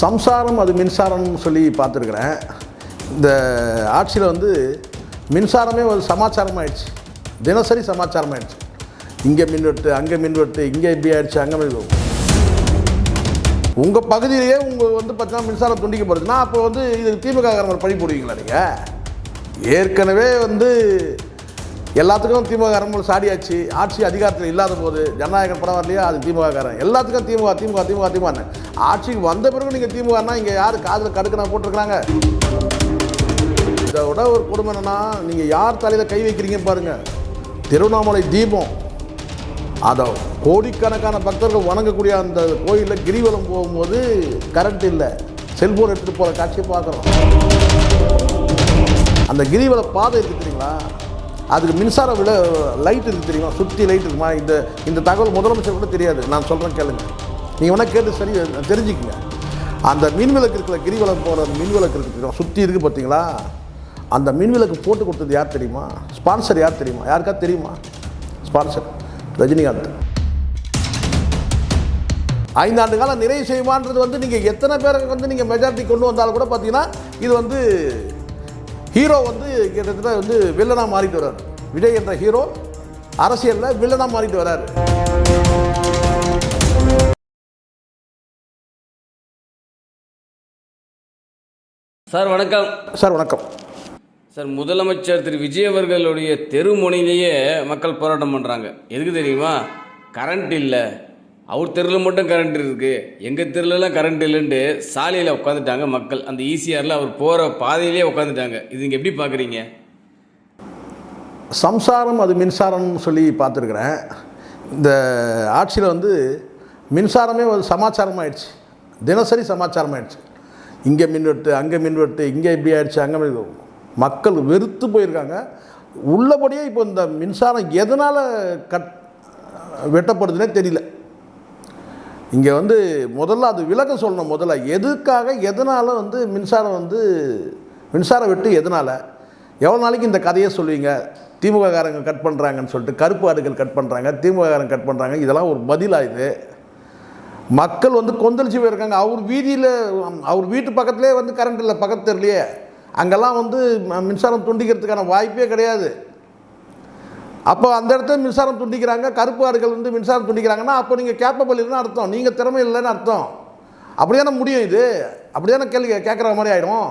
சம்சாரம் அது மின்சாரம்னு சொல்லி பார்த்துருக்குறேன். இந்த ஆட்சியில் வந்து மின்சாரமே ஒரு சமாச்சாரம் ஆயிடுச்சு, தினசரி சமாச்சாரம் ஆயிடுச்சு. இங்கே மின்வெட்டு, அங்கே மின்வெட்டு, இங்கே இப்படி ஆயிடுச்சு, அங்கே உங்கள் பகுதியிலேயே வந்து பார்த்தீங்கன்னா மின்சாரம் துண்டிக்கப்படுதுன்னா அப்போ வந்து இது திமுககாரங்க பழி போடுவீங்களா? நீங்கள் ஏற்கனவே வந்து எல்லாத்துக்கும் திமுககாரங்க சாடியாச்சு. ஆட்சி அதிகாரத்தில் இல்லாத போது ஜனநாயக படம் வரலையா, அது திமுககாரன். எல்லாத்துக்கும் திமுக திமுக திமுக திமுக. ஆட்சிக்கு வந்த பிறகு நீங்கள் திமுகனா இங்கே யார் காதில் கடுக்கனா போட்டிருக்கிறாங்க? இதை விட ஒரு கொடுமை என்னன்னா, நீங்கள் யார் தலையில் கை வைக்கிறீங்க பாருங்கள். திருவண்ணாமலை தீபம், அதை கோடிக்கணக்கான பக்தர்கள் வணங்கக்கூடிய அந்த கோயிலில் கிரிவலம் போகும்போது கரண்ட் இல்லை, செல்போன் எடுத்துகிட்டு போகிற காட்சியை பார்க்குறோம். அந்த கிரிவல பாதை இருக்குது தெரியுங்களா, அதுக்கு மின்சார லைட் இருக்குது தெரியுமா, சுற்றி லைட் இருக்குமா? இந்த தகவல் முதலமைச்சர் கூட தெரியாது. நான் சொல்கிறேன் கேளுங்க, நீங்கள் வேணால் கேட்டு சரி தெரிஞ்சுக்குங்க. அந்த மின்விளக்கு இருக்கிற கிரிவலம் போகிற மின்விளக்கு இருக்குது சுற்றி இருக்குது பார்த்தீங்களா, அந்த மின்விளக்கு போட்டு கொடுத்தது யார் தெரியுமா? ஸ்பான்சர் யார் தெரியுமா? யாருக்காவது தெரியுமா? ஸ்பான்சர் ரஜினிகாந்த். 5 ஆண்டு காலம் நிறைவு செய்வான்றது வந்து நீங்கள் எத்தனை பேருக்கு வந்து நீங்கள் மெஜாரிட்டி கொண்டு வந்தாலும் கூட பார்த்தீங்கன்னா இது வந்து ஹீரோ வந்து கிட்டத்தட்ட வந்து வில்லனாக மாறிட்டு வர்றார். விஜய் என்ற ஹீரோ அரசியலில் வில்லனாக மாறிட்டு வர்றார். சார் வணக்கம். சார் வணக்கம். சார், முதலமைச்சர் திரு விஜய் அவர்களுடைய தெருமுனையிலேயே மக்கள் போராட்டம் பண்ணுறாங்க. எதுக்கு தெரியுமா? கரண்ட் இல்லை, அவர் தெருவில் மட்டும் கரண்ட் இருக்குது, எங்கள் தெருலலாம் கரண்ட் இல்லைன்ட்டு சாலையில் உட்காந்துட்டாங்க மக்கள். அந்த ஈசிஆரில் அவர் போகிற பாதையிலே உட்காந்துட்டாங்க. இது நீங்கள் எப்படி பார்க்குறீங்க? சம்சாரம் அது மின்சாரம்னு சொல்லி பார்த்துருக்குறேன். இந்த ஆட்சியில் வந்து மின்சாரமே ஒரு சமாச்சாரம் ஆயிடுச்சு, தினசரி சமாச்சாரம் ஆயிடுச்சு. இங்கே மின்வெட்டு, அங்கே மின்வெட்டு, இங்கே இப்படி ஆயிடுச்சு, அங்கே மக்கள் வெறுத்து போயிருக்காங்க. உள்ளபடியே இப்போ இந்த மின்சாரம் எதனால் வெட்டப்படுதுன்னே தெரியல. இங்கே வந்து முதல்ல அது விளக்கம் சொல்லணும். முதல்ல எதுக்காக எதனால் வந்து மின்சார வெட்டு எதனால், எவ்வளோ நாளைக்கு இந்த கதையை சொல்லுவீங்க? திமுககாரங்க கட் பண்ணுறாங்கன்னு சொல்லிட்டு, கருப்பு ஆடுகள் கட் பண்ணுறாங்க, திமுககாரங்க கட் பண்ணுறாங்க, இதெல்லாம் ஒரு பதிலாக? இது மக்கள் வந்து கொந்தளிச்சு போயிருக்காங்க. அவர் வீட்டு பக்கத்துலேயே வந்து கரண்ட் இல்லை, பக்கத்து தெருலையே. அங்கெல்லாம் வந்து மின்சாரம் துண்டிக்கிறதுக்கான வாய்ப்பே கிடையாது. அப்போ அந்த இடத்துல மின்சாரம் துண்டிக்கிறாங்க, கருப்பு ஆடுகள் வந்து மின்சாரம் துண்டிக்கிறாங்கன்னா அப்போ நீங்கள் கேப்பபிள் இல்லைன்னு அர்த்தம், நீங்கள் திறமை இல்லைன்னு அர்த்தம். அப்படி தானே முடியும்? இது அப்படி தானே கேள்வி கேட்குற மாதிரி ஆகிடும்.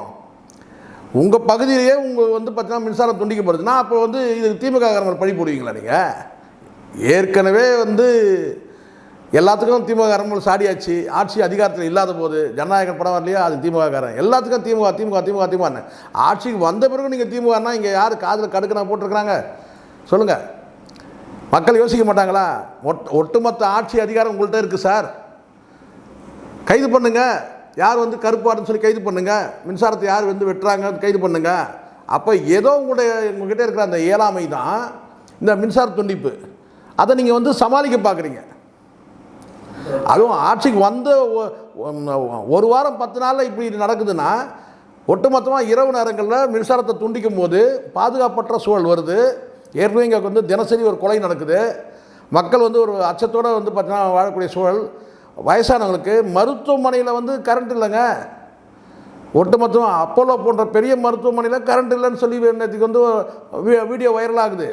உங்கள் பகுதியிலேயே வந்து பார்த்தீங்கன்னா மின்சாரம் துண்டிக்கப்படுதுன்னா அப்போ வந்து இது திமுககாரங்க பழி போடுவீங்களா? நீங்கள் ஏற்கனவே வந்து எல்லாத்துக்கும் திமுககாரங்க சாடியாச்சு. ஆட்சி அதிகாரத்தில் இல்லாத போது ஜனநாயக படம் வரலையா, அது திமுககாரன். எல்லாத்துக்கும் திமுக திமுக திமுக திமுக. ஆட்சிக்கு வந்த பிறகு நீங்கள் திமுகனா இங்கே யார் காதில் கடுக்கனா போட்டிருக்கிறாங்க? சொல்லுங்கள். மக்கள் யோசிக்க மாட்டாங்களா? ஒட்டுமொத்த ஆட்சி அதிகாரம் உங்கள்கிட்ட இருக்குது சார். கைது பண்ணுங்க, யார் வந்து கருப்பாடுன்னு சொல்லி கைது பண்ணுங்க, மின்சாரத்தை யார் வந்து வெட்டுறாங்க கைது பண்ணுங்க. அப்போ ஏதோ உங்ககிட்ட இருக்கிற அந்த இயலாமை தான் இந்த மின்சார துண்டிப்பு. அதை நீங்கள் வந்து சமாளிக்க பார்க்குறீங்க. அதுவும் ஆட்சிக்கு வந்த 1 வாரம் 10 நாளில் இப்படி நடக்குதுன்னா, ஒட்டுமொத்தமாக இரவு நேரங்களில் மின்சாரத்தை துண்டிக்கும் போது பாதுகாப்பற்ற சூழல் வருது. ஏற்கனவே இங்கே வந்து தினசரி ஒரு கொலை நடக்குது. மக்கள் வந்து ஒரு அச்சத்தோடு வந்து பார்த்தீங்கன்னா வாழக்கூடிய சூழல். வயசானவங்களுக்கு மருத்துவமனையில் வந்து கரண்ட் இல்லைங்க. ஒட்டுமொத்தமாக அப்போலோ போன்ற பெரிய மருத்துவமனையில் கரண்ட் இல்லைன்னு சொல்லி நேற்றுக்கு வந்து வீடியோ வைரல் ஆகுது.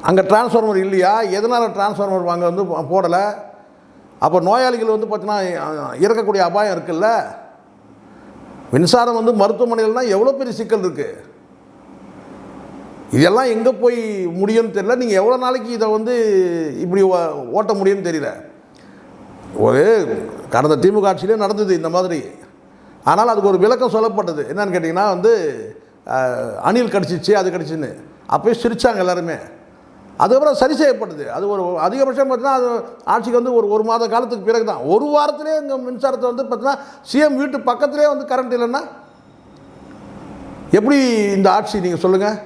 அங்கே டிரான்ஸ்ஃபார்மர் இல்லையா? எதனால் டிரான்ஸ்ஃபார்மர் அங்கே வந்து போடலை? அப்போ நோயாளிகள் வந்து பார்த்தீங்கன்னா இறக்கக்கூடிய அபாயம் இருக்குல்ல. மின்சாரம் வந்து மருத்துவமனைகள்னால் எவ்வளோ பெரிய சிக்கல் இருக்குது. இதெல்லாம் எங்கே போய் முடியும்னு தெரியல. நீங்கள் எவ்வளோ நாளைக்கு இதை வந்து இப்படி ஓட்ட முடியும்னு தெரியல. ஒரு கடந்த திமுக ஆட்சியிலே நடந்தது இந்த மாதிரி. ஆனால் அதுக்கு ஒரு விளக்கம் சொல்லப்பட்டது. என்னன்னு கேட்டிங்கன்னா வந்து அணில் கடிச்சிச்சு, அது கடிச்சின்னு அப்போயே சிரித்தாங்க எல்லாருமே. அதுக்கப்புறம் சரி செய்யப்பட்டது. அது ஒரு அதிகபட்சம் பார்த்தீங்கன்னா அது ஆட்சிக்கு வந்து ஒரு மாத காலத்துக்கு பிறகு தான். 1 வாரத்திலே இங்கே மின்சாரத்தை வந்து பார்த்தீங்கன்னா சிஎம் வீட்டு பக்கத்துலேயே வந்து கரண்ட் இல்லைன்னா எப்படி இந்த ஆட்சி? நீங்கள் சொல்லுங்கள்.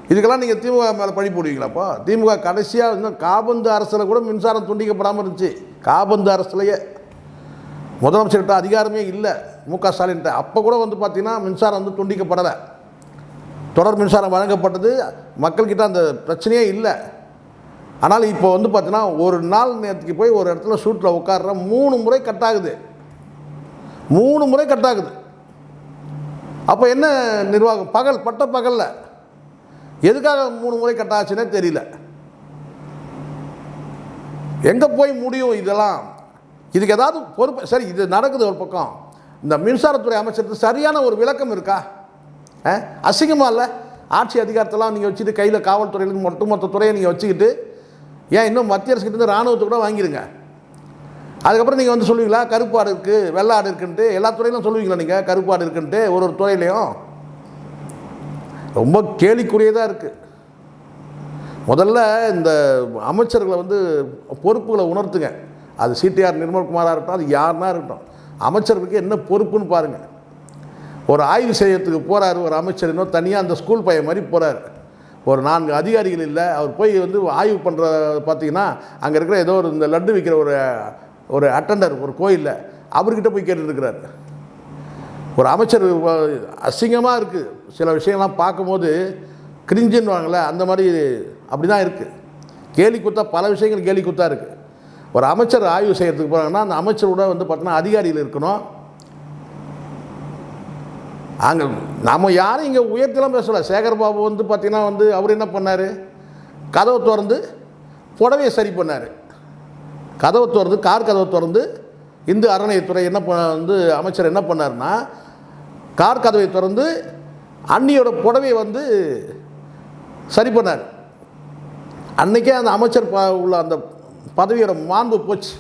இதுக்கெல்லாம் நீங்கள் திமுக மேலே பழி போடுவீங்களாப்போ? திமுக கடைசியாக இன்னும் காபந்து அரசில் கூட மின்சாரம் துண்டிக்கப்படாமல் இருந்துச்சு. காபந்து அரசுலையே முதலமைச்சர்கிட்ட அதிகாரமே இல்லை, மு.க. ஸ்டாலின்கிட்ட. அப்போ கூட வந்து பார்த்திங்கன்னா மின்சாரம் வந்து துண்டிக்கப்படலை. தொடர் மின்சாரம் வழங்கப்பட்டது. மக்கள்கிட்ட அந்த பிரச்சனையே இல்லை. ஆனால் இப்போ வந்து பார்த்தீங்கன்னா ஒரு நாள் நேரத்துக்கு போய் ஒரு இடத்துல ஷூட்டில் உட்கார்ற 3 முறை கட் ஆகுது. 3 முறை கட் ஆகுது. அப்போ என்ன நிர்வாகம்? பட்ட பகலில் எதுக்காக 3 முறை கட் ஆச்சுன்னே தெரியல. எங்கே போய் முடியும் இதெல்லாம்? இதுக்கு ஏதாவது பொறுப்பு? சரி, இது நடக்குது ஒரு பக்கம். இந்த மின்சாரத்துறை அமைச்சருக்கு சரியான ஒரு விளக்கம் இருக்கா? அசிங்கமாக இல்லை? ஆட்சி அதிகாரத்தெல்லாம் நீங்கள் வச்சுட்டு கையில் காவல்துறையிலேருந்து மொத்த துறையை நீங்கள் வச்சுக்கிட்டு, ஏன் இன்னும் மத்திய அரசுக்கிட்டேருந்து இராணுவத்தை கூட வாங்கிடுங்க. அதுக்கப்புறம் நீங்கள் வந்து சொல்லுவீங்களா கருப்பாடு இருக்குது வெள்ளாடு இருக்குன்ட்டு? எல்லா துறையிலும் சொல்லுவீங்களா நீங்கள் கருப்பாடு இருக்குன்ட்டு? ஒரு துறையிலையும் ரொம்ப கேலிக்குரியதாக இருக்குது. முதல்ல இந்த அமைச்சர்களை வந்து பொறுப்புகளை உணர்த்துங்க. அது சிடிஆர் நிர்மல்குமாராக இருக்கட்டும், அது யாருன்னா இருக்கட்டும், அமைச்சர்களுக்கு என்ன பொறுப்புன்னு பாருங்கள். ஒரு ஆய்வு செய்யறதுக்கு போகிறாரு ஒரு அமைச்சர், இன்னும் தனியாக அந்த ஸ்கூல் பையன் மாதிரி போகிறாரு. ஒரு 4 அதிகாரிகள் இல்லை, அவர் போய் வந்து ஆய்வு பண்ணுற பார்த்தீங்கன்னா அங்கே இருக்கிற ஏதோ ஒரு இந்த லட்டு விற்கிற ஒரு அட்டண்டர் ஒரு கோயிலில் அவர்கிட்ட போய் கேட்டுருக்கிறார். ஒரு அமைச்சர் அசிங்கமாக இருக்குது. சில விஷயங்கள்லாம் பார்க்கும்போது கிரிஞ்சுன்னுவாங்களே அந்த மாதிரி அப்படி தான் இருக்குது. கேலி குத்தா பல விஷயங்கள் கேலி குத்தா இருக்குது. ஒரு அமைச்சர் ஆய்வு செய்கிறதுக்கு போகிறாங்கன்னா அந்த அமைச்சரோட வந்து பார்த்தீங்கன்னா அதிகாரிகள் இருக்கணும். அங்கே நம்ம யாரும் இங்கே உயர்த்திலாம் பேசலை. சேகர்பாபு வந்து பார்த்திங்கன்னா வந்து அவர் என்ன பண்ணார்? கதவை திறந்து புடவையை சரி பண்ணார். கதவை திறந்து கார் கதவை திறந்து இந்து அறநிலையத்துறை என்ன வந்து அமைச்சர் என்ன பண்ணார்னா, கார் கதவை திறந்து அண்ணியோட புடவையை வந்து சரி பண்ணார். அன்றைக்கே அந்த அமைச்சர் உள்ள அந்த பதவியோட மாண்பு போச்சு.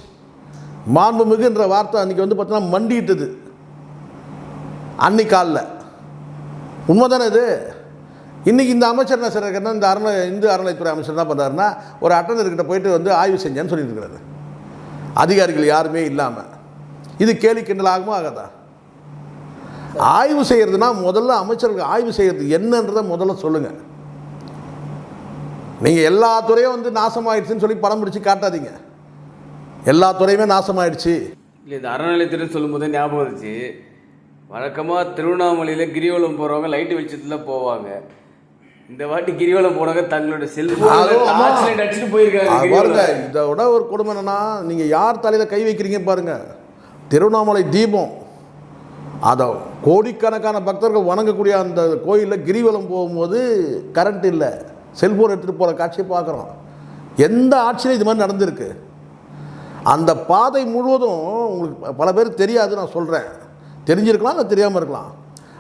மாண்பு மிகுன்ற வார்த்தை அன்றைக்கி வந்து பார்த்தீங்கன்னா மண்டிட்டுது அன்னைக்காலில். உண்மை தானே இது? இன்றைக்கி இந்த அமைச்சர் என்ன செய்கிறாருன்னா, இந்து அறநிலையத்துறை அமைச்சர் என்ன பண்ணுறாருன்னா, ஒரு அட்டண்டர்கிட்ட போயிட்டு வந்து ஆய்வு செஞ்சேன்னு சொல்லிட்டு இருக்கிறாரு, அதிகாரிகள் யாருமே இல்லாமல். இது கேலி கிண்டல் ஆகுமா ஆகாதா? ஆய்வு செய்கிறதுனா முதல்ல அமைச்சர்களுக்கு ஆய்வு செய்கிறது என்னன்றதை முதல்ல சொல்லுங்கள். நீங்கள் எல்லா துறையும் வந்து நாசமாயிடுச்சுன்னு சொல்லி படம் பிடிச்சி காட்டாதீங்க. எல்லா துறையுமே நாசமாயிடுச்சு. இல்லை, இந்த அறநிலையத்துறை சொல்லும்போது ஞாபகம் வந்துச்சு. வழக்கமாக திருவண்ணாமலையில் கிரிவலம் போகிறவங்க லைட்டு வெளிச்சத்தில் போவாங்க. இந்த வாட்டி கிரிவலம் போனவங்க தங்களோட செல்ஃபோன் அடிச்சுட்டு போயிருக்காங்க. பாருங்க, இதை விட ஒரு கொடுமை என்னன்னா, நீங்கள் யார் தலையில் கை வைக்கிறீங்க பாருங்கள். திருவண்ணாமலை தீபம், அதை கோடிக்கணக்கான பக்தர்கள் வணங்கக்கூடிய அந்த கோயிலில் கிரிவலம் போகும்போது கரண்ட் இல்லை, செல்ஃபோன் எடுத்துகிட்டு போகிற காட்சியை பார்க்குறோம். எந்த ஆட்சியிலும் இது மாதிரி நடந்திருக்கு? அந்த பாதை முழுவதும் உங்களுக்கு பல பேர் தெரியாது, நான் சொல்கிறேன், தெரிஞ்சிருக்கலாம் இல்லை தெரியாமல் இருக்கலாம்.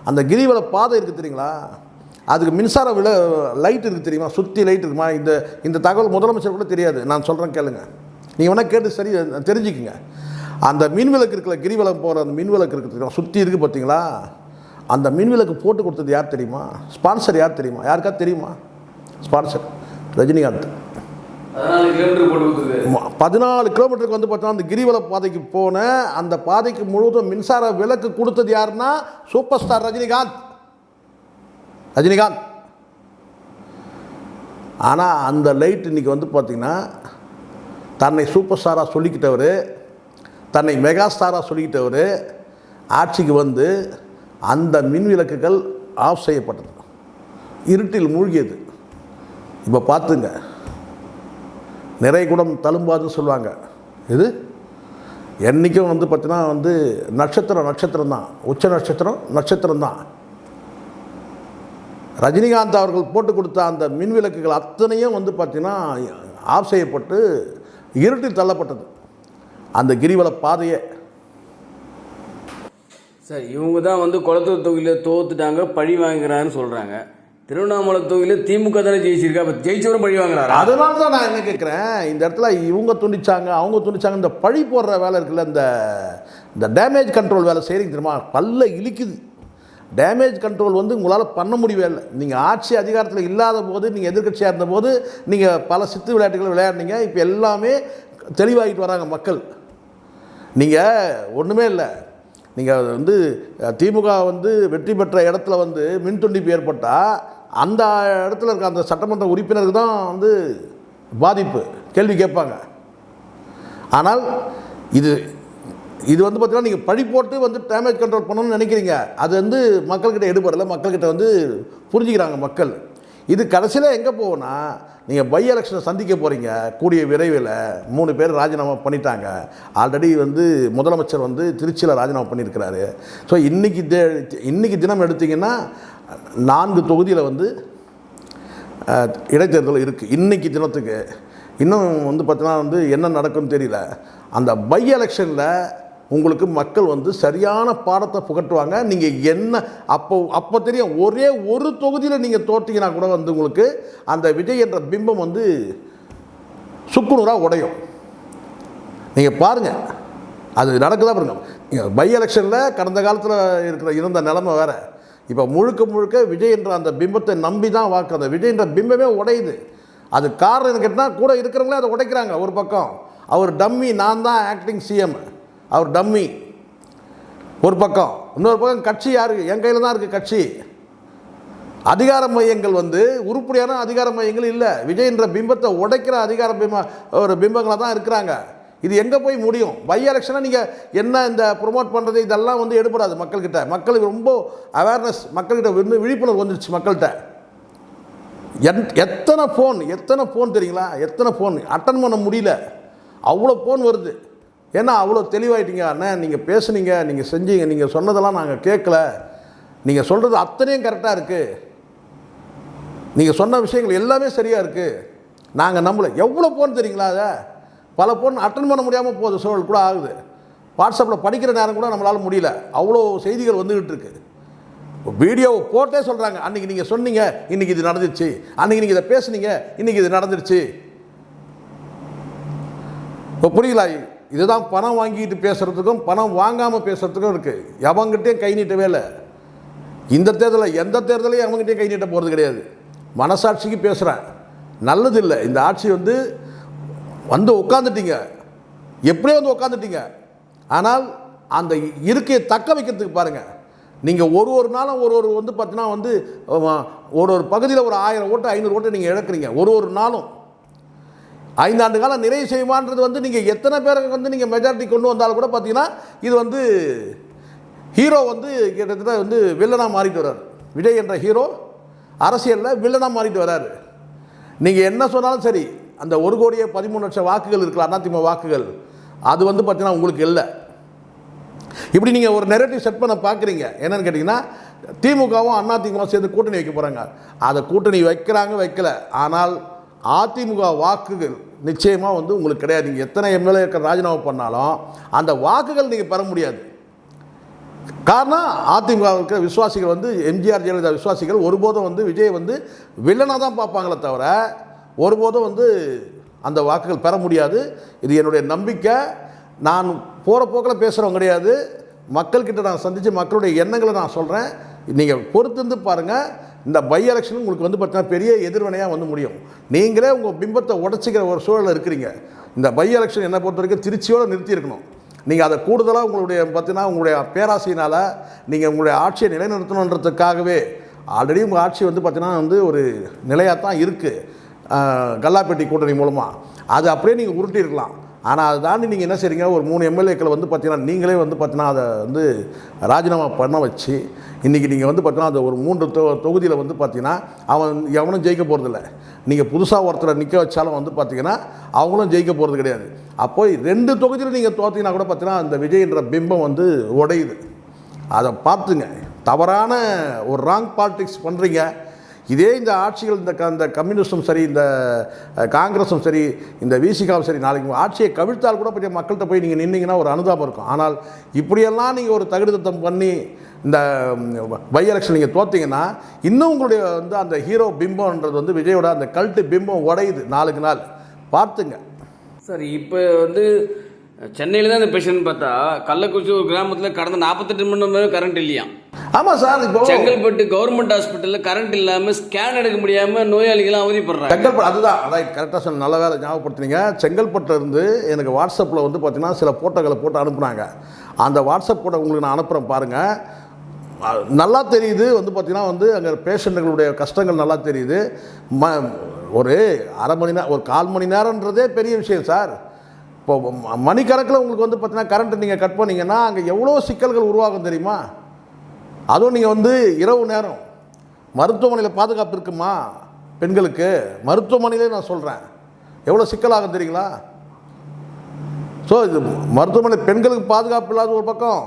அந்த கிரிவல பாதை இருக்குது தெரியுங்களா? அதுக்கு மின்சார லைட் இருக்குது தெரியுமா? சுற்றி லைட் இருக்குமா? இந்த தகவல் முதலமைச்சர் கூட தெரியாது. நான் சொல்கிறேன் கேளுங்க, நீங்கள் வேணால் கேட்டு சரி தெரிஞ்சுக்குங்க. அந்த மின்விளக்கு இருக்குல்ல, கிரிவலம் போகிற அந்த மின்விளக்கு இருக்குது தெரியுமா, சுற்றி இருக்குது பார்த்தீங்களா? அந்த மின்விளக்கு போட்டு கொடுத்தது யார் தெரியுமா? ஸ்பான்சர் யார் தெரியுமா? யாருக்காவது தெரியுமா? ஸ்பான்சர் ரஜினிகாந்த். 14 கிலோமீட்டருக்கு வந்து பார்த்தோன்னா அந்த கிரிவல பாதைக்கு போன அந்த பாதைக்கு முழுவதும் மின்சார விளக்கு கொடுத்தது யாருன்னா சூப்பர் ஸ்டார் ரஜினிகாந்த். ஆனால் அந்த லைட் இன்றைக்கி வந்து பார்த்திங்கன்னா தன்னை சூப்பர் ஸ்டாராக சொல்லிக்கிட்டவர், தன்னை மெகா ஸ்டாராக சொல்லிக்கிட்டவர் ஆட்சிக்கு வந்து அந்த மின் விளக்குகள் ஆஃப் செய்யப்பட்டது, இருட்டில் மூழ்கியது. இப்போ பார்த்துங்க, நிறைகுடம் தழும்பாதுன்னு சொல்லுவாங்க. இது என்றைக்கும் வந்து பார்த்தீங்கன்னா வந்து நட்சத்திரம் தான், உச்ச நட்சத்திரம் தான். ரஜினிகாந்த் அவர்கள் போட்டு கொடுத்த அந்த மின் விளக்குகள் அத்தனையும் வந்து பார்த்திங்கன்னா ஆஃப் செய்யப்பட்டு இருட்டில் தள்ளப்பட்டது அந்த கிரிவல பாதையே. சார், இவங்க தான் வந்து குளத்தூர் தொகுதியில் தோத்துட்டாங்க, பழி வாங்குறான்னு சொல்கிறாங்க. திருவண்ணாமலை தொகுதியில் திமுக தானே ஜெயிச்சிருக்கா, அப்போ ஜெயிச்சவரும் பழி வாங்குறாரு. அதனால தான் நான் என்ன கேட்குறேன், இந்த இடத்துல இவங்க துணிச்சாங்க அவங்க துணிச்சாங்க, இந்த பழி போடுற வேலை இருக்குல்ல, இந்த டேமேஜ் கண்ட்ரோல் வேலை செய்கிறீங்க தெரியுமா? பல்ல இழிக்குது. டேமேஜ் கண்ட்ரோல் வந்து உங்களால் பண்ண முடியவே இல்லை. நீங்கள் ஆட்சி அதிகாரத்தில் இல்லாத போது, நீங்கள் எதிர்கட்சியாக இருந்தபோது நீங்கள் பல சித்து விளையாட்டுகள் விளையாடுனீங்க. இப்போ எல்லாமே தெளிவாகிட்டு வராங்க மக்கள். நீங்கள் ஒன்றுமே இல்லை, நீங்கள் வந்து திமுக வந்து வெற்றி பெற்ற இடத்துல வந்து மின் துண்டிப்பு ஏற்பட்டால் அந்த இடத்துல இருக்க அந்த சட்டமன்ற உறுப்பினருக்கு தான் வந்து பாதிப்பு, கேள்வி கேட்பாங்க. ஆனால் இது வந்து பார்த்தீங்கன்னா நீங்கள் பழி போட்டு வந்து டேமேஜ் கண்ட்ரோல் பண்ணணும்னு நினைக்கிறீங்க. அது வந்து மக்கள்கிட்ட எடுபடலை, மக்கள்கிட்ட வந்து புரிஞ்சுக்கிறாங்க மக்கள். இது கடைசியில் எங்கே போகும்னா நீங்கள் பை எலெக்ஷனை சந்திக்க போகிறீங்க கூடிய விரைவில். 3 பேர் ராஜினாமா பண்ணிட்டாங்க. ஆல்ரெடி வந்து முதலமைச்சர் வந்து திருச்சியில் ராஜினாமா பண்ணியிருக்கிறாரு. ஸோ இன்றைக்கி தினம் எடுத்திங்கன்னா 4 தொகுதியில் வந்து இடைத்தேர்தல் இருக்குது. இன்றைக்கி தினத்துக்கு இன்னும் வந்து பார்த்தீங்கன்னா வந்து என்ன நடக்கும்னு தெரியல. அந்த பை எலெக்ஷனில் உங்களுக்கு மக்கள் வந்து சரியான பாடத்தை புகட்டுவாங்க. நீங்கள் என்ன அப்போ தெரியும். ஒரே ஒரு தொகுதியில் நீங்கள் தோற்றீங்கன்னா கூட வந்து உங்களுக்கு அந்த விஜய் என்ற பிம்பம் வந்து சுக்குநூறாக உடையும். நீங்கள் பாருங்கள், அது நடக்குதா பாருங்க. பை எலெக்ஷனில் கடந்த காலத்தில் இருந்த நிலைமை வேறு. இப்போ முழுக்க விஜய் என்ற அந்த பிம்பத்தை நம்பி தான் வாக்கு. அந்த விஜய் என்ற பிம்பமே உடையுது. அது காரணம் என்ன கேட்டால் கூட இருக்கிறவங்களே அதை உடைக்கிறாங்க. ஒரு பக்கம் அவர் டம்மி, நான் தான் ஆக்டிங் சிஎம், அவர் டம்மி ஒரு பக்கம். இன்னொரு பக்கம் கட்சி யாரு, என் கையில் தான் இருக்குது கட்சி. அதிகார மையங்கள் வந்து உருப்படியான அதிகார மையங்கள் இல்லை. விஜய் என்ற பிம்பத்தை உடைக்கிற அதிகார பிம்பங்களாக தான் இருக்கிறாங்க. இது எங்கே போய் முடியும்? பை எலெக்ஷனை நீங்கள் என்ன இந்த ப்ரொமோட் பண்ணுறது இதெல்லாம் வந்து எடுபடாது மக்கள்கிட்ட. மக்களுக்கு ரொம்ப அவேர்னஸ், மக்கள்கிட்ட வந்து விழிப்புணர்வு வந்துடுச்சு மக்கள்கிட்ட. எத்தனை ஃபோன் தெரியுங்களா? எத்தனை ஃபோன் அட்டன் பண்ண முடியல, அவ்வளோ ஃபோன் வருது. ஏன்னா அவ்வளோ தெளிவாயிட்டீங்க அண்ணன், நீங்கள் பேசுனீங்க, நீங்கள் செஞ்சீங்க, நீங்கள் சொன்னதெல்லாம் நாங்கள் கேட்கல, நீங்கள் சொல்கிறது அத்தனையும் கரெக்டாக இருக்குது, நீங்கள் சொன்ன விஷயங்கள் எல்லாமே சரியாக இருக்குது, நாங்கள் நம்பலை. எவ்வளோ ஃபோன் தெரியுங்களா? அதை பல ஃபோன் அட்டன் பண்ண முடியாமல் போகுது, சூழல் கூட ஆகுது. வாட்ஸ்அப்பில் படிக்கிற நேரம் கூட நம்மளால் முடியல, அவ்வளோ செய்திகள் வந்துக்கிட்டு இருக்குது. வீடியோவை போட்டே சொல்கிறாங்க, அன்றைக்கி நீங்கள் சொன்னீங்க, இன்றைக்கி இது நடந்துருச்சு, அன்றைக்கி நீங்கள் இதை பேசுனீங்க, இன்றைக்கி இது நடந்துருச்சு. இப்போ புரியலா? இதுதான் பணம் வாங்கிட்டு பேசுகிறதுக்கும் பணம் வாங்காமல் பேசுகிறதுக்கும் இருக்குது. எவங்கிட்டையும் கை நீட்டவே இல்லை. இந்த தேர்தலில் எந்த தேர்தலையும் எவங்கிட்டையும் கை நீட்ட போகிறது கிடையாது. மனசாட்சிக்கு பேசுகிறேன், நல்லது இல்லை. இந்த ஆட்சி வந்து உட்காந்துட்டீங்க, எப்படியோ வந்து உட்காந்துட்டீங்க. ஆனால் அந்த இருக்கையை தக்க வைக்கிறதுக்கு பாருங்கள். நீங்கள் ஒரு நாளும் ஒரு வந்து பார்த்தீங்கன்னா வந்து ஒரு பகுதியில் ஒரு 1000 ஓட்டு 500 ஓட்டு நீங்கள் இழக்கிறீங்க. ஒரு நாளும் 5 ஆண்டு காலம் நிறைவு செய்வான்றது வந்து நீங்கள் எத்தனை பேருக்கு வந்து நீங்கள் மெஜாரிட்டி கொண்டு வந்தாலும் கூட பார்த்தீங்கன்னா இது வந்து ஹீரோ வந்து கிட்டத்தட்ட வந்து வில்லனாக மாறிட்டு வர்றாரு. விஜய் என்ற ஹீரோ அரசியலில் வில்லனாக மாறிட்டு வர்றாரு. நீங்கள் என்ன சொன்னாலும் சரி, அந்த 1,13,00,000 வாக்குகள் இருக்கலாம், அதிமுக வாக்குகள், அது வந்து பார்த்தீங்கன்னா உங்களுக்கு இல்லை. இப்படி நீங்கள் ஒரு நெரேட்டிவ் செட் பண்ண பார்க்குறீங்க. என்னென்னு கேட்டிங்கன்னா, திமுகவும் அதிமுகவும் சேர்ந்து கூட்டணி வைக்க போகிறாங்க. அதை கூட்டணி வைக்கல. ஆனால் அதிமுக வாக்குகள் நிச்சயமாக வந்து உங்களுக்கு கிடையாது. நீங்கள் எத்தனை எம்எல்ஏக்கள் ராஜினாமா பண்ணாலும் அந்த வாக்குகள் நீங்கள் பெற முடியாது. காரணம், அதிமுக இருக்கிற விசுவாசிகள் வந்து எம்ஜிஆர் ஜெயலலிதா விசுவாசிகள் ஒருபோதும் வந்து விஜய் வந்து வில்லனாக தான் பார்ப்பாங்களே தவிர ஒருபோதும் வந்து அந்த வாக்குகள் பெற முடியாது. இது என்னுடைய நம்பிக்கை. நான் போகிற போக்கில் பேசுகிறவங்க கிடையாது. மக்கள்கிட்ட நான் சந்தித்து மக்களுடைய எண்ணங்களை நான் சொல்கிறேன். நீங்கள் பொறுத்திருந்து பாருங்கள். இந்த பை எலெக்ஷன் உங்களுக்கு வந்து பார்த்தீங்கன்னா பெரிய எதிர்வினையாக வந்து முடியும். நீங்களே உங்கள் பிம்பத்தை உடச்சிக்கிற ஒரு சூழலில் இருக்கிறீங்க. இந்த பை எலெக்ஷன் என்னை பொறுத்த வரைக்கும் திருச்சியோடு நிறுத்தியிருக்கணும். நீங்கள் அதை கூடுதலாக உங்களுடைய பார்த்தீங்கன்னா உங்களுடைய பேராசையினால் நீங்கள் உங்களுடைய ஆட்சியை நிலைநிறுத்தணுன்றதுக்காகவே ஆல்ரெடி உங்கள் ஆட்சி வந்து பார்த்தீங்கன்னா வந்து ஒரு நிலையாக தான் இருக்குது கல்லாப்பேட்டி கூட்டணி மூலமாக. அது அப்படியே நீங்கள் உருட்டியிருக்கலாம். ஆனால் அதை தாண்டி நீங்கள் என்ன செய்றீங்க, ஒரு 3 எம்எல்ஏக்களை வந்து பார்த்தீங்கன்னா நீங்களே வந்து பார்த்தீங்கன்னா அதை வந்து ராஜினாமா பண்ண வச்சு இன்றைக்கி நீங்கள் வந்து பார்த்தீங்கன்னா அந்த ஒரு 3 தொகுதியில் வந்து பார்த்தீங்கன்னா எவனும் ஜெயிக்க போகிறதில்ல. நீங்கள் புதுசாக ஒருத்தரை நிற்க வச்சாலும் வந்து பார்த்தீங்கன்னா அவங்களும் ஜெயிக்க போகிறது கிடையாது. அப்போ 2 தொகுதியில் நீங்கள் தோற்றிங்கன்னா கூட பார்த்தீங்கன்னா அந்த விஜய் என்ற பிம்பம் வந்து உடையுது. அதை பார்த்துங்க. தவறான ஒரு ராங் பாலிடிக்ஸ் பண்ணுறீங்க. இதே இந்த ஆட்சிகள் இந்த கம்யூனிஸ்டும் சரி, இந்த காங்கிரஸும் சரி, இந்த விசிகாவும் சரி, நாளைக்கு ஆட்சியை கவிழ்த்தால் கூட பற்றி மக்கள்கிட்ட போய் நீங்கள் நின்னீங்கன்னா ஒரு அனுதாபம் இருக்கும். ஆனால் இப்படியெல்லாம் நீங்கள் ஒரு தகுதித்தம் பண்ணி இந்த பை எலெக்ஷன் நீங்கள் தோற்றிங்கன்னா இன்னும் உங்களுடைய வந்து அந்த ஹீரோ பிம்பம்ன்றது வந்து விஜயோட அந்த கல்ட்டு பிம்பம் உடையுது நாளுக்கு நாள். பார்த்துங்க சார். இப்போ வந்து சென்னையில் தான் இந்த பேஷண்ட் பார்த்தா கள்ளக்குறிச்சி ஒரு கிராமத்தில் கடந்த 48 மணி நேரம் கரண்ட் இல்லையா? ஆமாம் சார். இப்போ செங்கல்பட்டு கவர்மெண்ட் ஹாஸ்பிட்டலில் கரண்ட் இல்லாமல் ஸ்கேன் எடுக்க முடியாமல் நோயாளிகளாம் அவதிப்படுறாங்க. செங்கல்பட்டு அதுதான் கரெக்டாக சொன்ன, நல்ல வேலை ஞாபகப்படுத்துனீங்க. செங்கல்பட்டில் இருந்து எனக்கு வாட்ஸ்அப்பில் வந்து பார்த்தீங்கன்னா சில ஃபோட்டோக்களை போட்டு அனுப்புனாங்க. அந்த வாட்ஸ்அப் கூட உங்களுக்கு நான் அனுப்புகிறேன் பாருங்கள். நல்லா தெரியுது வந்து பார்த்தீங்கன்னா வந்து அங்கே பேஷண்ட்டுகளுடைய கஷ்டங்கள் நல்லா தெரியுது. ஒரு அரை மணி நேரம், ஒரு 1/4 மணி நேரன்றதே பெரிய விஷயம் சார். இப்போ மணிக்கணக்கில் உங்களுக்கு வந்து பார்த்தீங்கன்னா கரண்ட்டு நீங்கள் கட் பண்ணிங்கன்னா அங்கே எவ்வளோ சிக்கல்கள் உருவாகும் தெரியுமா? அதுவும் நீங்கள் வந்து இரவு நேரம் மருத்துவமனையில் பாதுகாப்பு இருக்குமா? பெண்களுக்கு மருத்துவமனையிலே நான் சொல்கிறேன், எவ்வளோ சிக்கலாகும் தெரியுங்களா? ஸோ இது மருத்துவமனை பெண்களுக்கு பாதுகாப்பு இல்லாத ஒரு பக்கம்,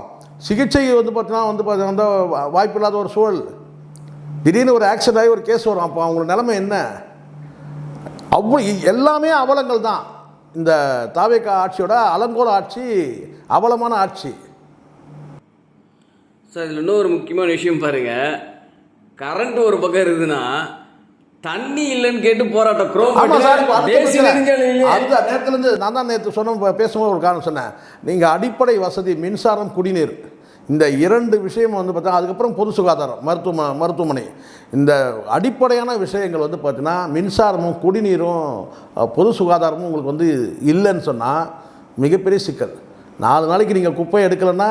சிகிச்சை வந்து பார்த்தீங்கன்னா வாய்ப்பு இல்லாத ஒரு சூழல். திடீர்னு ஒரு ஆக்சிடென்ட் ஆகி ஒரு கேஸ் வரும், அப்போ அவங்களோட நிலைமை என்ன? அவ்வளோ எல்லாமே அவலங்கள் தான். இந்த தாவேகா ஆட்சியோட அலங்கோல ஆட்சி, அவலமான ஆட்சி. சார் இதில் இன்னொரு முக்கியமான விஷயம் பாருங்கள், கரண்ட் ஒரு பக்கம் இருக்குதுன்னா தண்ணி இல்லைன்னு கேட்டு போராட்டம். அந்த நேரத்துலேருந்து நான் தான் நேற்று பேசும்போது ஒரு காரணம் சொன்னேன். நீங்கள் அடிப்படை வசதி மின்சாரம், குடிநீர், இந்த 2 விஷயம் வந்து பார்த்தீங்கன்னா, அதுக்கப்புறம் பொது சுகாதாரம், மருத்துவமனை, இந்த அடிப்படையான விஷயங்கள் வந்து பார்த்தீங்கன்னா மின்சாரமும் குடிநீரும் பொது சுகாதாரமும் உங்களுக்கு வந்து இல்லைன்னு சொன்னால் மிகப்பெரிய சிக்கல். 4 நாளைக்கு நீங்கள் குப்பையை எடுக்கலைன்னா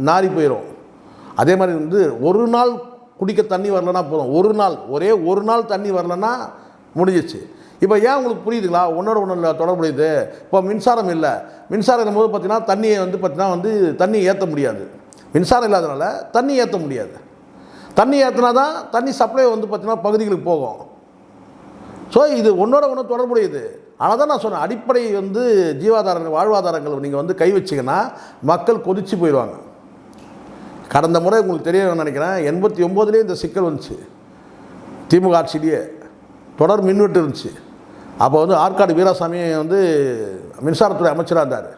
நாரி போயிடும். அதே மாதிரி வந்து ஒரு நாள் குடிக்க தண்ணி வரலன்னா போதும், ஒரே ஒரு நாள் தண்ணி வரலன்னா முடிஞ்சிச்சு. இப்போ ஏன் உங்களுக்கு புரியுதுங்களா? ஒன்று தொடர்புடையது. இப்போ மின்சாரம் இல்லை, மின்சாரம் இருக்கும்போது பார்த்தீங்கன்னா தண்ணியை வந்து பார்த்தீங்கன்னா தண்ணி ஏற்ற முடியாது. மின்சாரம் இல்லாதனால தண்ணி ஏற்ற முடியாது. தண்ணி ஏற்றினா தான் தண்ணி சப்ளை வந்து பார்த்தீங்கன்னா பகுதிகளுக்கு போகும். ஸோ இது ஒன்று தொடர்புடையது. ஆனால் தான் நான் சொன்னேன், அடிப்படை வந்து ஜீவாதாரங்கள், வாழ்வாதாரங்கள் நீங்கள் வந்து கை வச்சிங்கன்னா மக்கள் கொதிச்சு போயிடுவாங்க. கடந்த முறை உங்களுக்கு தெரிய நினைக்கிறேன், 89லேயே இந்த சிக்கல் வந்துச்சு. திமுக ஆட்சியிலேயே தொடர் மின்வெட்டு இருந்துச்சு. அப்போ வந்து ஆற்காடு வீராசாமி வந்து மின்சாரத்துறை அமைச்சராக இருந்தார்.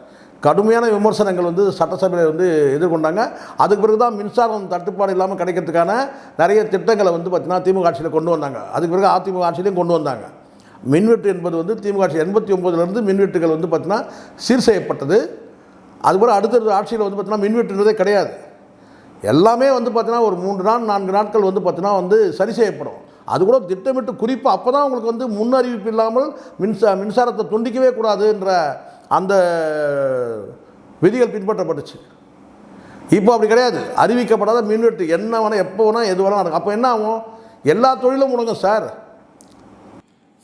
கடுமையான விமர்சனங்கள் வந்து சட்டசபையில் வந்து எதிர்கொண்டாங்க. அதுக்கு பிறகு தான் மின்சாரம் தட்டுப்பாடு இல்லாமல் கிடைக்கிறதுக்கான நிறைய திட்டங்களை வந்து பார்த்திங்கன்னா திமுக ஆட்சியில் கொண்டு வந்தாங்க. அதுக்கு பிறகு அதிமுக ஆட்சியிலையும் கொண்டு வந்தாங்க. மின்வெட்டு என்பது வந்து திமுக ஆட்சி 89லேருந்து மின்வெட்டுகள் வந்து பார்த்திங்கன்னா சீர் செய்யப்பட்டது. அதுக்கப்புறம் அடுத்த ஆட்சியில் வந்து பார்த்திங்கன்னா மின்வெட்டுன்றதே கிடையாது. எல்லாமே வந்து பார்த்தீங்கன்னா ஒரு 3 நாள் 4 நாட்கள் வந்து பார்த்தீங்கன்னா வந்து சரி செய்யப்படும். அது கூட திட்டமிட்டு குறிப்பு அப்போ தான் உங்களுக்கு வந்து முன்னறிவிப்பு இல்லாமல் மின்சாரத்தை துண்டிக்கவே கூடாதுன்ற அந்த விதிகள் பின்பற்றப்பட்டுச்சு. இப்போ அப்படி கிடையாது. அறிவிக்கப்படாத மின்வெட்டு என்ன வேணால் எப்போ வேணால் எது வேணால் நடக்கும். அப்போ என்ன ஆகும்? எல்லா தொழிலும் முடங்கும் சார்.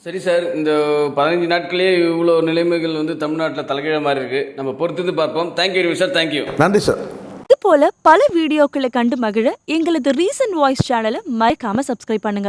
சரி சார், இந்த 15 நாட்களே இவ்வளோ நிலைமைகள் வந்து தமிழ்நாட்டில் தலைகீழ மாதிரி இருக்குது. நம்ம பொறுத்து பார்ப்போம். Thank you sir. தேங்க்யூ. நன்றி சார். இது போல பல வீடியோக்களை கண்டு மகிழ எங்களது ரீசன்ட் வாய்ஸ் சேனலை மறக்காம சப்ஸ்கிரைப் பண்ணுங்க.